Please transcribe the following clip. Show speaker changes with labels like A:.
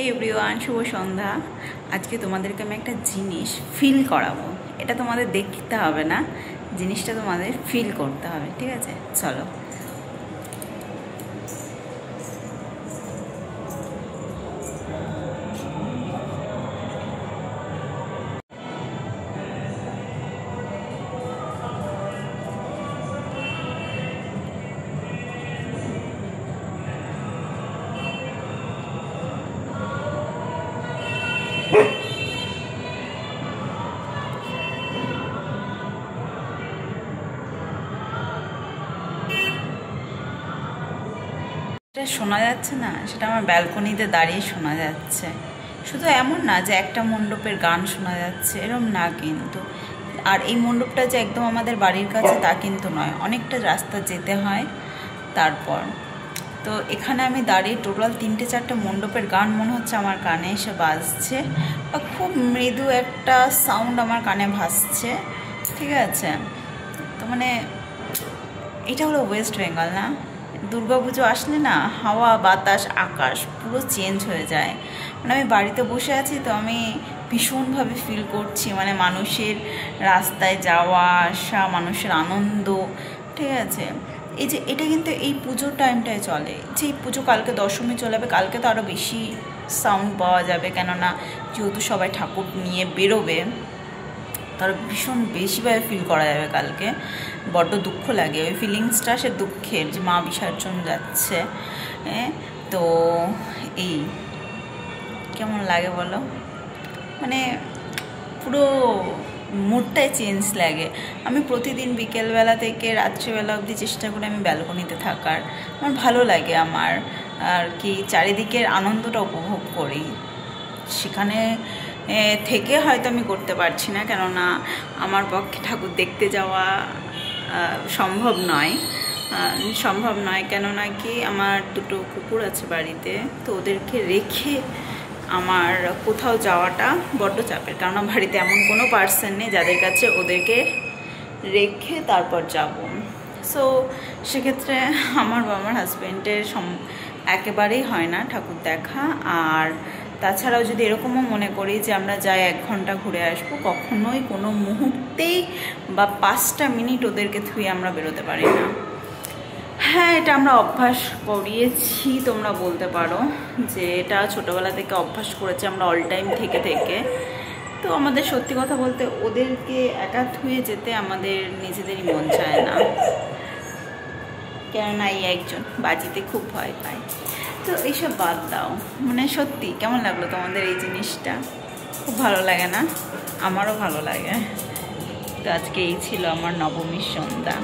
A: Everyone, শুভ সন্ধ্যা। আজকে তোমাদেরকে আমি একটা জিনিস ফিল করাবো। এটা তোমাদের দেখতে হবে না, জিনিসটা তোমাদের ফিল করতে হবে, ঠিক আছে? চলো। যেটা শোনা যাচ্ছে না, সেটা আমার ব্যালকনিতে দাঁড়িয়ে শোনা যাচ্ছে। শুধু এমন না যে একটা মণ্ডপের গান শোনা যাচ্ছে, এরম না কিন্তু। আর এই মণ্ডপটা যে একদম আমাদের বাড়ির কাছে তা কিন্তু নয়, অনেকটা রাস্তা যেতে হয়। তারপর তো এখানে আমি দাঁড়িয়ে টোটাল 3-4টে মণ্ডপের গান মনে হচ্ছে আমার কানে এসে বাজছে, বা খুব মৃদু একটা সাউন্ড আমার কানে ভাসছে, ঠিক আছে? তো মানে এটা হলো ওয়েস্ট বেঙ্গল, না? দুর্গাপুজো আসলে না হাওয়া বাতাস আকাশ পুরো চেঞ্জ হয়ে যায়। মানে আমি বাড়িতে বসে আছি তো আমি ভীষণভাবে ফিল করছি, মানে মানুষের রাস্তায় যাওয়া আসা, মানুষের আনন্দ, ঠিক আছে? এই যে এটা কিন্তু এই পুজোর টাইমটায় চলে, যে এই পুজো কালকে দশমী চলে যাবে, কালকে তো আরও বেশি সাউন্ড পাওয়া যাবে, কেননা যেহেতু সবাই ঠাকুর নিয়ে বেরোবে, তার ভীষণ বেশিভাবে ফিল করা যাবে কালকে। বড্ড দুঃখ লাগে, ওই ফিলিংসটা সে দুঃখের, যে মা বিসর্জন যাচ্ছে। তো এই কেমন লাগে বলো, মানে পুরো মুডটাই চেঞ্জ লাগে। আমি প্রতিদিন বিকেলবেলা থেকে রাত্রিবেলা অবধি চেষ্টা করি আমি ব্যালকনিতে থাকার। আমার ভালো লাগে, আমার আর কি চারিদিকের আনন্দটা উপভোগ করি। সেখানে থেকে হয়তো আমি করতে পারছি না, কেননা আমার পক্ষে ঠাকুর দেখতে যাওয়া সম্ভব নয়, কেননা কি আমার 2টো কুকুর আছে বাড়িতে, তো ওদেরকে রেখে আমার কোথাও যাওয়াটা বড্ড চাপের, কারণ বাড়িতে এমন কোনো পার্সন নেই যাদের কাছে ওদেরকে রেখে তারপর যাব। সো সেক্ষেত্রে আমার বা আমার হাজব্যান্ডের একেবারেই হয় না ঠাকুর দেখা। আর তাছাড়াও যদি এরকমও মনে করি যে আমরা যাই 1 ঘন্টা ঘুরে আসবো, কখনোই কোনো মুহূর্তেই বা 5টা মিনিট ওদেরকে থুয়ে আমরা বেরোতে পারি না। হ্যাঁ, এটা আমরা অভ্যাস করিয়েছি, তোমরা বলতে পারো যে এটা ছোটোবেলা থেকে অভ্যাস করেছি আমরা অল টাইম থেকে। তো আমাদের সত্যি কথা বলতে ওদেরকে একা থুয়ে যেতে আমাদের নিজেদেরই মন চায় না, কেননা এই একজন বাজিতে খুব ভয় পায়। তো এইসব বাদ দাও, মানে সত্যি কেমন লাগলো তোমাদের এই জিনিসটা? খুব ভালো লাগে না? আমারও ভালো লাগে। তো আজকে এই ছিল আমার নবমীর সন্ধ্যা।